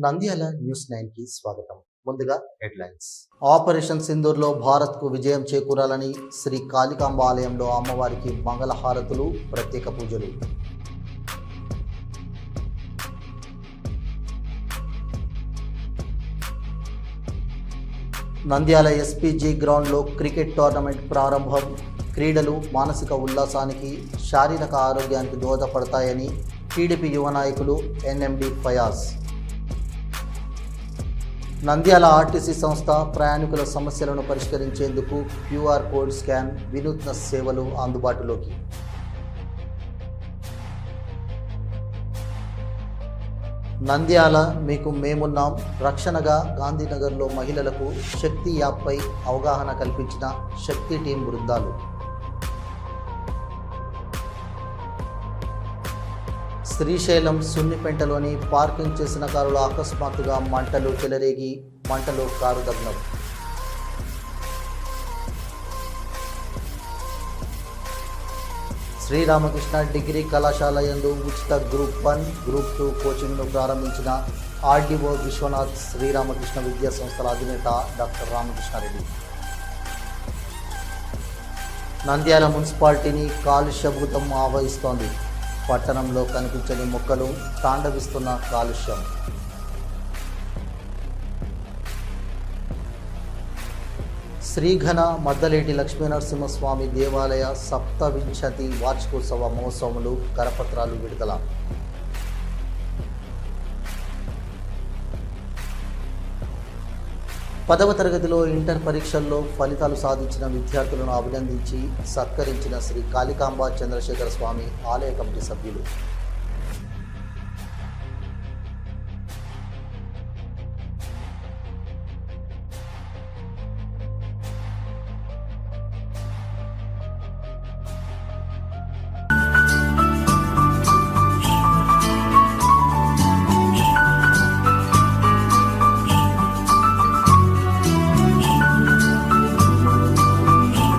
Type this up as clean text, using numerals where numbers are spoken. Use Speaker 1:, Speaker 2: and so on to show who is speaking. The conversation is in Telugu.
Speaker 1: నంద్యాల న్యూస్ 9కి స్వాగతం. ముందుగా హెడ్లైన్స్. ఆపరేషన్ సింధూర్లో భారత్కు విజయం చేకూరాలని శ్రీ కాళికాంబ ఆలయంలో అమ్మవారికి మంగళహారతులు, ప్రత్యేక పూజలు. నంద్యాల ఎస్పీజీ గ్రౌండ్లో క్రికెట్ టోర్నమెంట్ ప్రారంభం. క్రీడలు మానసిక ఉల్లాసానికి, శారీరక ఆరోగ్యానికి దోహదపడతాయని టీడీపీ యువ నాయకులు ఎన్ఎండి ఫయాజ్. నంద్యాల ఆర్టీసీ సంస్థ ప్రయాణికుల సమస్యలను పరిష్కరించేందుకు క్యూఆర్ కోడ్ స్కాన్, వినూత్న సేవలు అందుబాటులోకి. నంద్యాల మీకు మేమున్నాం, రక్షణగా గాంధీనగర్లో మహిళలకు శక్తి యాప్పై అవగాహన కల్పించిన శక్తి టీం బృందాలు. శ్రీశైలం సున్నిపెంటలోని పార్కింగ్ చేసిన కారులో అకస్మాత్తుగా మంటలు చెలరేగి మంటలో కారు దగ్నం. శ్రీరామకృష్ణ డిగ్రీ కళాశాల యందు ఉచిత గ్రూప్ 1, గ్రూప్ 2 కోచింగ్ను ప్రారంభించిన ఆర్డీఓ విశ్వనాథ్. శ్రీరామకృష్ణ విద్యా సంస్థల అధినేత డాక్టర్ రామకృష్ణారెడ్డి. నంద్యాల మున్సిపాలిటీని కాలుష్యభూతం ఆవహిస్తోంది. పట్టణంలో కనిపించని మొక్కలు, తాండవిస్తున్న కాలుష్యం. శ్రీఘన మద్దలేటి లక్ష్మీనరసింహస్వామి దేవాలయ సప్తవింశతి వార్షికోత్సవ మహోత్సవములు, కరపత్రాలు విడుదల. పదవ తరగతిలో ఇంటర్ పరీక్షల్లో ఫలితాలు సాధించిన విద్యార్థులను అభినందించి సత్కరించిన శ్రీ కాళికాంబ చంద్రశేఖర స్వామి ఆలయ కమిటీ సభ్యులు.